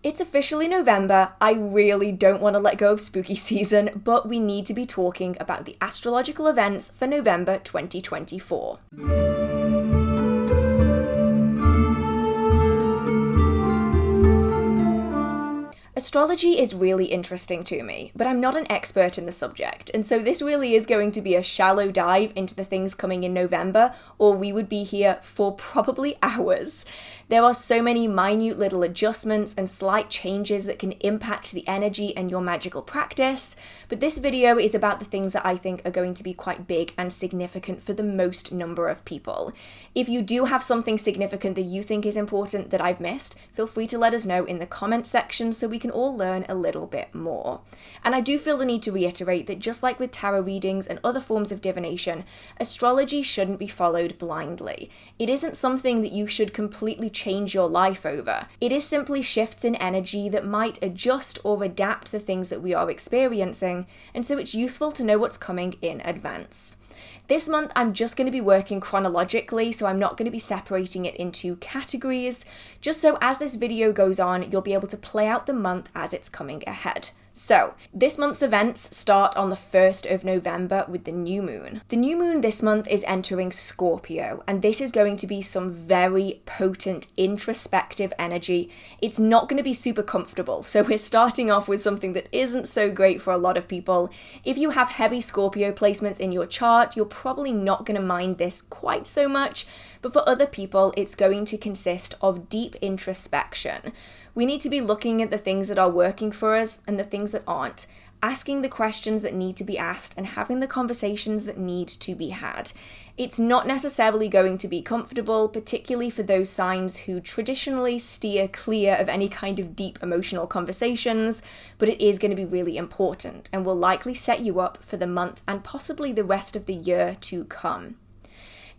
It's officially November. I really don't want to let go of spooky season, but we need to be talking about the astrological events for November 2024. Astrology is really interesting to me, but I'm not an expert in the subject, and so this really is going to be a shallow dive into the things coming in November, or we would be here for probably hours. There are so many minute little adjustments and slight changes that can impact the energy and your magical practice, but this video is about the things that I think are going to be quite big and significant for the most number of people. If you do have something significant that you think is important that I've missed, feel free to let us know in the comments section so we can all learn a little bit more. And I do feel the need to reiterate that just like with tarot readings and other forms of divination, astrology shouldn't be followed blindly. It isn't something that you should completely change your life over. It is simply shifts in energy that might adjust or adapt the things that we are experiencing, and so it's useful to know what's coming in advance. This month, I'm just going to be working chronologically, so I'm not going to be separating it into categories, just so as this video goes on, you'll be able to play out the month as it's coming ahead. So, this month's events start on the 1st of November with the new moon. The new moon this month is entering Scorpio, and this is going to be some very potent introspective energy. It's not going to be super comfortable, so we're starting off with something that isn't so great for a lot of people. If you have heavy Scorpio placements in your chart, you're probably not going to mind this quite so much, but for other people, it's going to consist of deep introspection. We need to be looking at the things that are working for us and the things that aren't, asking the questions that need to be asked and having the conversations that need to be had. It's not necessarily going to be comfortable, particularly for those signs who traditionally steer clear of any kind of deep emotional conversations, but it is going to be really important and will likely set you up for the month and possibly the rest of the year to come.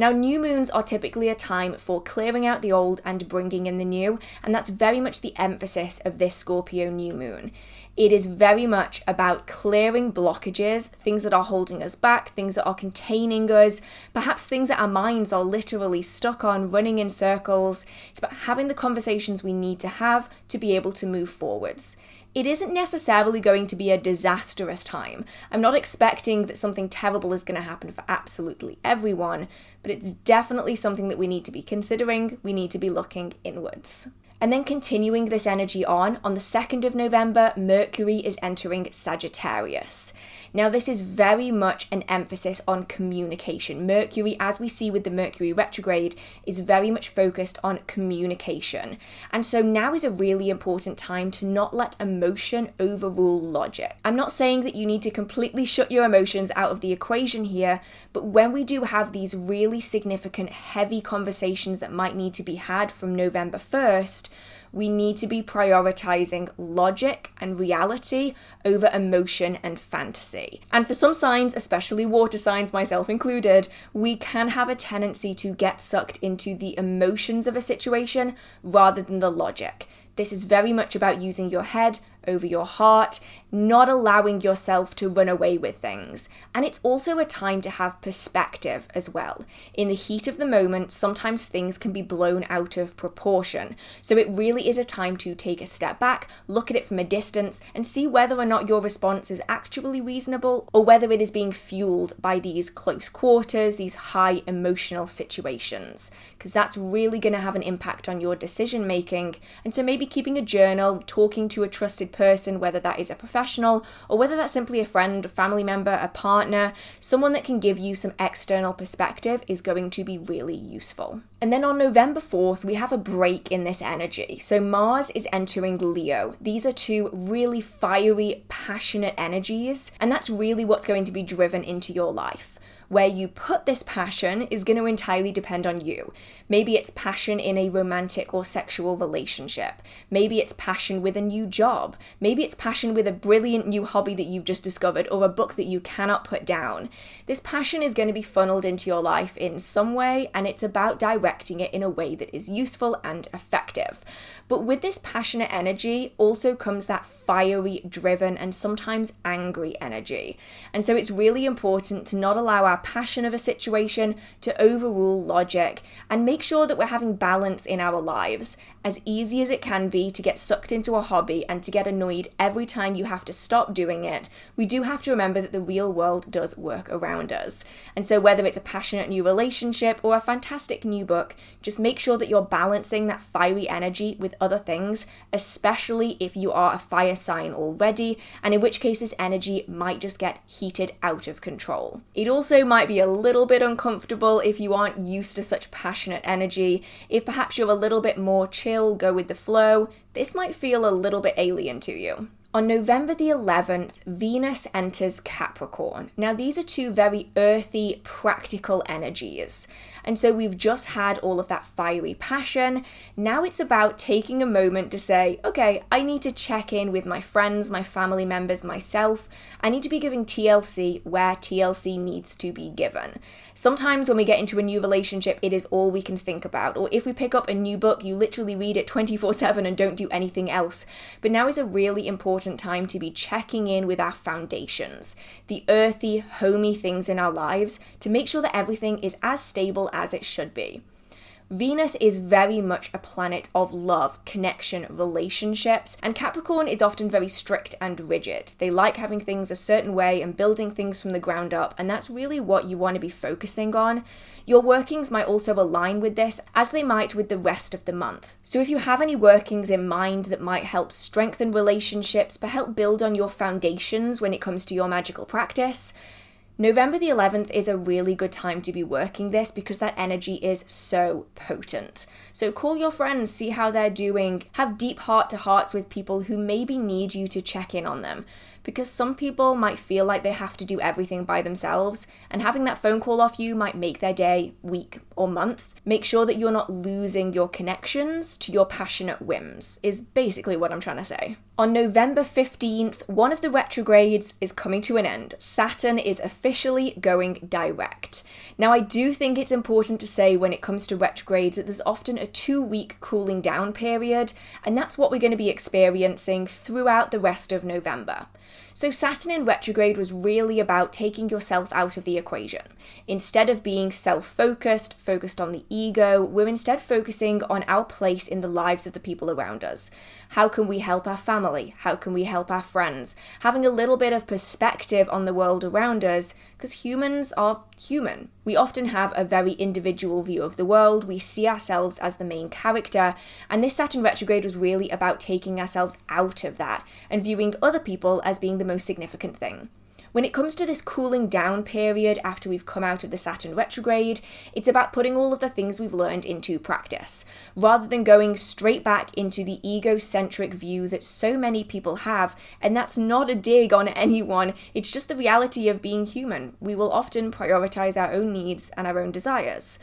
Now, new moons are typically a time for clearing out the old and bringing in the new, and that's very much the emphasis of this Scorpio new moon. It is very much about clearing blockages, things that are holding us back, things that are containing us, perhaps things that our minds are literally stuck on, running in circles. It's about having the conversations we need to have to be able to move forwards. It isn't necessarily going to be a disastrous time. I'm not expecting that something terrible is going to happen for absolutely everyone, but it's definitely something that we need to be considering. We need to be looking inwards. And then continuing this energy on the 2nd of November, Mercury is entering Sagittarius. Now, this is very much an emphasis on communication. Mercury, as we see with the Mercury Retrograde, is very much focused on communication. And so now is a really important time to not let emotion overrule logic. I'm not saying that you need to completely shut your emotions out of the equation here, but when we do have these really significant, heavy conversations that might need to be had from November 1st, we need to be prioritizing logic and reality over emotion and fantasy. And for some signs, especially water signs, myself included, we can have a tendency to get sucked into the emotions of a situation rather than the logic. This is very much about using your head over your heart, not allowing yourself to run away with things. And it's also a time to have perspective as well. In the heat of the moment, sometimes things can be blown out of proportion. So it really is a time to take a step back, look at it from a distance, and see whether or not your response is actually reasonable or whether it is being fueled by these close quarters, these high emotional situations. Because that's really going to have an impact on your decision making. And so maybe keeping a journal, talking to a trusted person, whether that is a professional or whether that's simply a friend, a family member, a partner, someone that can give you some external perspective is going to be really useful. And then on November 4th, we have a break in this energy. So Mars is entering Leo. These are two really fiery, passionate energies, and that's really what's going to be driven into your life. Where you put this passion is going to entirely depend on you. Maybe it's passion in a romantic or sexual relationship. Maybe it's passion with a new job. Maybe it's passion with a brilliant new hobby that you've just discovered or a book that you cannot put down. This passion is going to be funneled into your life in some way, and it's about directing it in a way that is useful and effective. But with this passionate energy also comes that fiery, driven, and sometimes angry energy. And so it's really important to not allow our our passion of a situation to overrule logic and make sure that we're having balance in our lives. As easy as it can be to get sucked into a hobby and to get annoyed every time you have to stop doing it, we do have to remember that the real world does work around us. And so whether it's a passionate new relationship or a fantastic new book, just make sure that you're balancing that fiery energy with other things, especially if you are a fire sign already, and in which case this energy might just get heated out of control. It also might be a little bit uncomfortable if you aren't used to such passionate energy. If perhaps you're a little bit more chill, go with the flow, this might feel a little bit alien to you. On November the 11th, Venus enters Capricorn. Now these are two very earthy, practical energies. And so we've just had all of that fiery passion. Now it's about taking a moment to say, okay, I need to check in with my friends, my family members, myself. I need to be giving TLC where TLC needs to be given. Sometimes when we get into a new relationship, it is all we can think about. Or if we pick up a new book, you literally read it 24/7 and don't do anything else. But now is a really important time to be checking in with our foundations, the earthy, homey things in our lives, to make sure that everything is as stable as it should be. Venus is very much a planet of love, connection, relationships, and Capricorn is often very strict and rigid. They like having things a certain way and building things from the ground up, and that's really what you want to be focusing on. Your workings might also align with this, as they might with the rest of the month. So if you have any workings in mind that might help strengthen relationships, but help build on your foundations when it comes to your magical practice, November the 11th is a really good time to be working this because that energy is so potent. So call your friends, see how they're doing, have deep heart-to-hearts with people who maybe need you to check in on them. Because some people might feel like they have to do everything by themselves, and having that phone call off you might make their day, week, or month. Make sure that you're not losing your connections to your passionate whims, is basically what I'm trying to say. On November 15th, one of the retrogrades is coming to an end. Saturn is officially going direct. Now, I do think it's important to say when it comes to retrogrades that there's often a 2-week cooling down period, and that's what we're going to be experiencing throughout the rest of November. So Saturn in retrograde was really about taking yourself out of the equation. Instead of being self-focused, focused on the ego, we're instead focusing on our place in the lives of the people around us. How can we help our family? How can we help our friends? Having a little bit of perspective on the world around us, because humans are human. We often have a very individual view of the world. We see ourselves as the main character, and this Saturn retrograde was really about taking ourselves out of that and viewing other people as being the most significant thing. When it comes to this cooling down period after we've come out of the Saturn retrograde, it's about putting all of the things we've learned into practice, rather than going straight back into the egocentric view that so many people have, and that's not a dig on anyone, it's just the reality of being human. We will often prioritize our own needs and our own desires.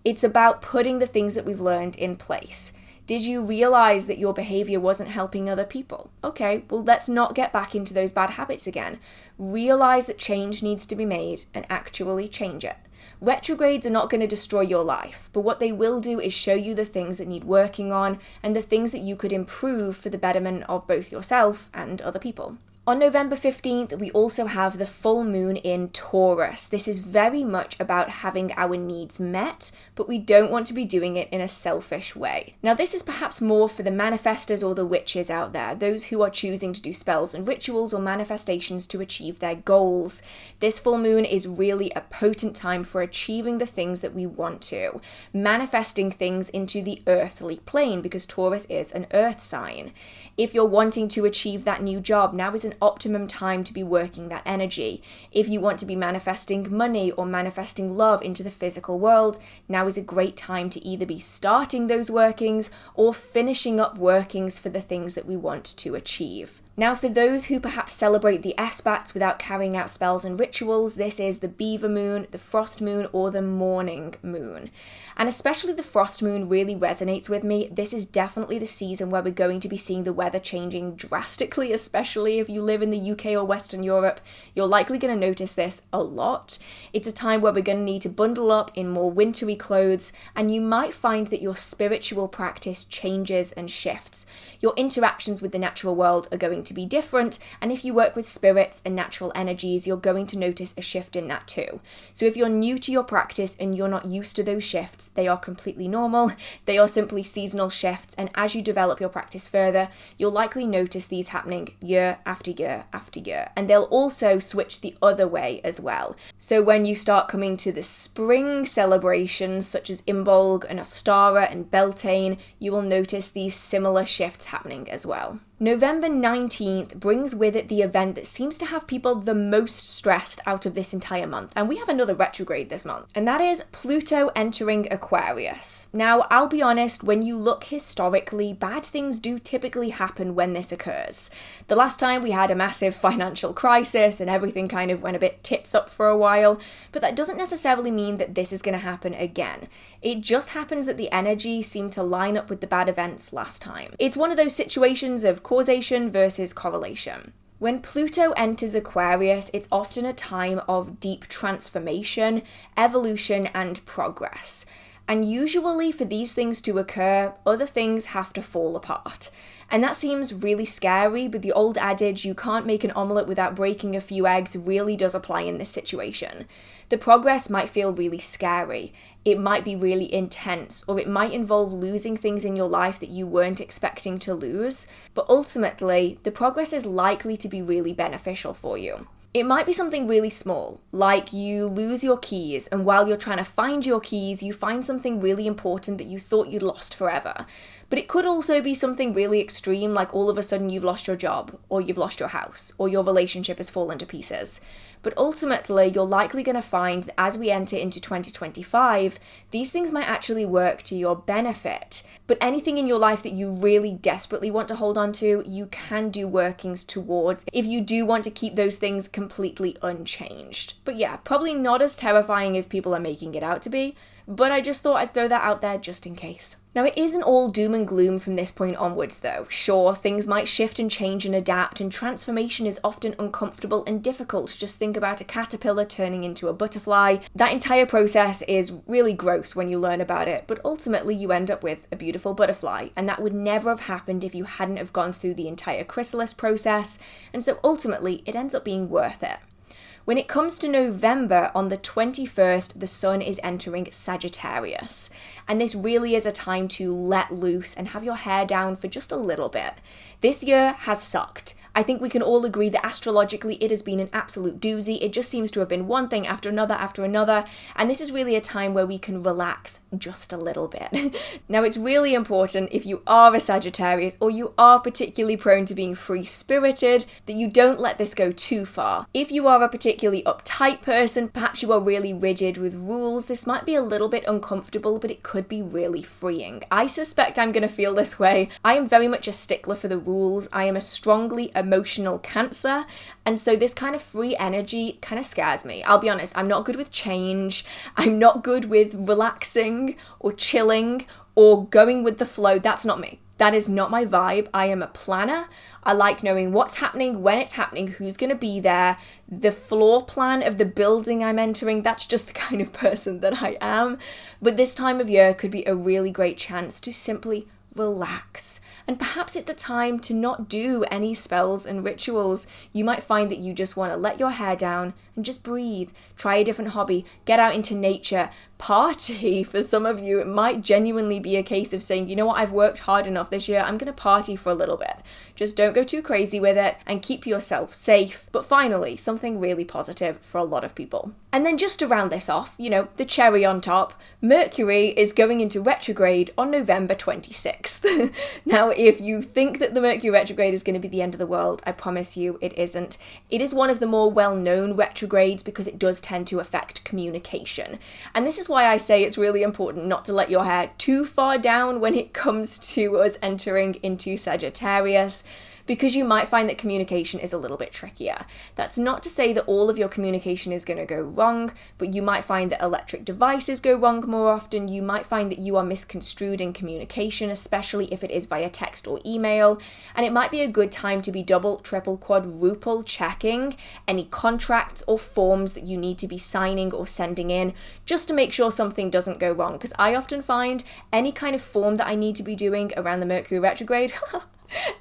It's about putting the things that we've learned in place. Did you realize that your behavior wasn't helping other people? Okay, well, let's not get back into those bad habits again. Realize that change needs to be made and actually change it. Retrogrades are not going to destroy your life, but what they will do is show you the things that need working on and the things that you could improve for the betterment of both yourself and other people. On November 15th, we also have the full moon in Taurus. This is very much about having our needs met, but we don't want to be doing it in a selfish way. Now, this is perhaps more for the manifestors or the witches out there, those who are choosing to do spells and rituals or manifestations to achieve their goals. This full moon is really a potent time for achieving the things that we want to, manifesting things into the earthly plane, because Taurus is an earth sign. If you're wanting to achieve that new job, now is an optimum time to be working that energy. If you want to be manifesting money or manifesting love into the physical world, now is a great time to either be starting those workings or finishing up workings for the things that we want to achieve. Now, for those who perhaps celebrate the S-bats without carrying out spells and rituals, this is the beaver moon, the frost moon, or the morning moon. And especially the frost moon really resonates with me. This is definitely the season where we're going to be seeing the weather changing drastically, especially if you you live in the UK or Western Europe, you're likely going to notice this a lot. It's a time where we're going to need to bundle up in more wintry clothes, and you might find that your spiritual practice changes and shifts. Your interactions with the natural world are going to be different, and if you work with spirits and natural energies, you're going to notice a shift in that too. So if you're new to your practice and you're not used to those shifts, they are completely normal. They are simply seasonal shifts, and as you develop your practice further, you'll likely notice these happening year after year after year, and they'll also switch the other way as well. So when you start coming to the spring celebrations such as Imbolg and Ostara and Beltane, you will notice these similar shifts happening as well. November 19th brings with it the event that seems to have people the most stressed out of this entire month, and we have another retrograde this month, and that is Pluto entering Aquarius. Now, I'll be honest, when you look historically, bad things do typically happen when this occurs. The last time we had a massive financial crisis and everything kind of went a bit tits up for a while, but that doesn't necessarily mean that this is going to happen again. It just happens that the energy seemed to line up with the bad events last time. It's one of those situations of causation versus correlation. When Pluto enters Aquarius, it's often a time of deep transformation, evolution, and progress. And usually for these things to occur, other things have to fall apart. And that seems really scary, but the old adage, you can't make an omelette without breaking a few eggs, really does apply in this situation. The progress might feel really scary, it might be really intense, or it might involve losing things in your life that you weren't expecting to lose, but ultimately, the progress is likely to be really beneficial for you. It might be something really small, like you lose your keys, and while you're trying to find your keys, you find something really important that you thought you'd lost forever. But it could also be something really extreme, like all of a sudden you've lost your job, or you've lost your house, or your relationship has fallen to pieces. But ultimately, you're likely going to find that as we enter into 2025, these things might actually work to your benefit. But anything in your life that you really desperately want to hold on to, you can do workings towards if you do want to keep those things completely unchanged. But yeah, probably not as terrifying as people are making it out to be, but I just thought I'd throw that out there just in case. Now, it isn't all doom and gloom from this point onwards though. Sure, things might shift and change and adapt, and transformation is often uncomfortable and difficult. Just think about a caterpillar turning into a butterfly. That entire process is really gross when you learn about it, but ultimately you end up with a beautiful butterfly, and that would never have happened if you hadn't have gone through the entire chrysalis process, and so ultimately it ends up being worth it. When it comes to November, on the 21st, the sun is entering Sagittarius. And this really is a time to let loose and have your hair down for just a little bit. This year has sucked. I think we can all agree that astrologically it has been an absolute doozy. It just seems to have been one thing after another, and this is really a time where we can relax just a little bit. Now, it's really important if you are a Sagittarius or you are particularly prone to being free-spirited that you don't let this go too far. If you are a particularly uptight person, perhaps you are really rigid with rules, this might be a little bit uncomfortable, but it could be really freeing. I suspect I'm going to feel this way. I am very much a stickler for the rules. I am a strongly emotional Cancer, and so this kind of free energy kind of scares me. I'll be honest, I'm not good with change. I'm not good with relaxing or chilling or going with the flow. That's not me. That is not my vibe. I am a planner. I like knowing what's happening, when it's happening, who's going to be there, the floor plan of the building I'm entering. That's just the kind of person that I am. But this time of year could be a really great chance to simply relax. And perhaps it's the time to not do any spells and rituals. You might find that you just want to let your hair down and just breathe. Try a different hobby. Get out into nature. Party. For some of you, it might genuinely be a case of saying, you know what, I've worked hard enough this year. I'm going to party for a little bit. Just don't go too crazy with it and keep yourself safe. But finally, something really positive for a lot of people. And then just to round this off, you know, the cherry on top, Mercury is going into retrograde on November 26th. Now, if you think that the Mercury retrograde is going to be the end of the world, I promise you it isn't. It is one of the more well-known retrogrades because it does tend to affect communication. And this is why I say it's really important not to let your hair too far down when it comes to us entering into Sagittarius, because you might find that communication is a little bit trickier. That's not to say that all of your communication is going to go wrong, but you might find that electric devices go wrong more often. You might find that you are misconstrued in communication, especially if it is via text or email. And it might be a good time to be double, triple, quadruple checking any contracts or forms that you need to be signing or sending in, just to make sure something doesn't go wrong. Because I often find any kind of form that I need to be doing around the Mercury retrograde,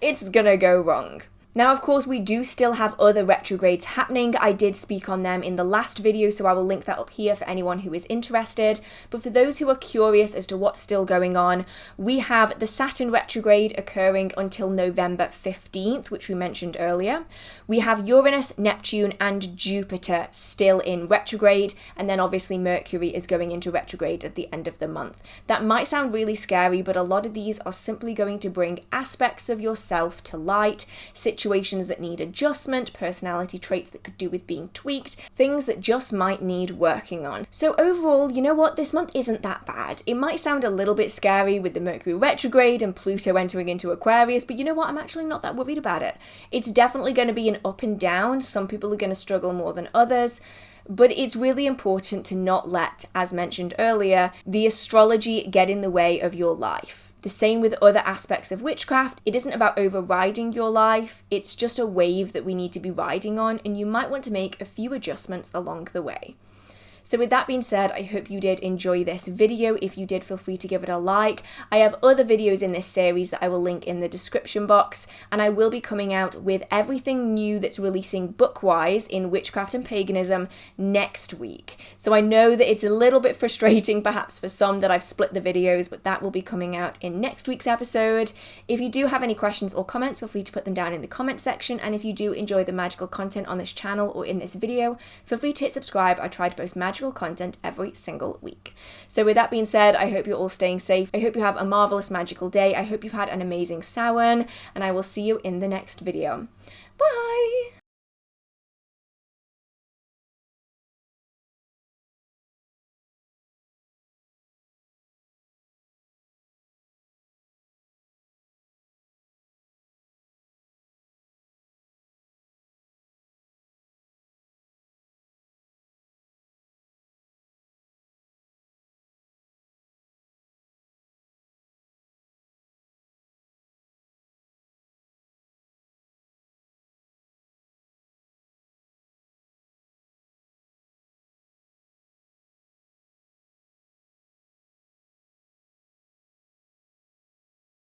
it's gonna go wrong. Now, of course, we do still have other retrogrades happening. I did speak on them in the last video, so I will link that up here for anyone who is interested. But for those who are curious as to what's still going on, we have the Saturn retrograde occurring until November 15th, which we mentioned earlier. We have Uranus, Neptune, and Jupiter still in retrograde, and then obviously Mercury is going into retrograde at the end of the month. That might sound really scary, but a lot of these are simply going to bring aspects of yourself to light, situations that need adjustment, personality traits that could do with being tweaked, things that just might need working on. So overall, you know what? This month isn't that bad. It might sound a little bit scary with the Mercury retrograde and Pluto entering into Aquarius, but you know what? I'm actually not that worried about it. It's definitely going to be an up and down. Some people are going to struggle more than others. But it's really important to not let, as mentioned earlier, the astrology get in the way of your life. The same with other aspects of witchcraft. It isn't about overriding your life. It's just a wave that we need to be riding on, and you might want to make a few adjustments along the way. So with that being said, I hope you did enjoy this video. If you did, feel free to give it a like. I have other videos in this series that I will link in the description box, and I will be coming out with everything new that's releasing book-wise in witchcraft and paganism next week. So I know that it's a little bit frustrating perhaps for some that I've split the videos, but that will be coming out in next week's episode. If you do have any questions or comments, feel free to put them down in the comment section, and if you do enjoy the magical content on this channel or in this video, feel free to hit subscribe. I try to post magical content every single week. So with that being said, I hope you're all staying safe. I hope you have a marvelous magical day. I hope you've had an amazing Samhain, and I will see you in the next video. Bye!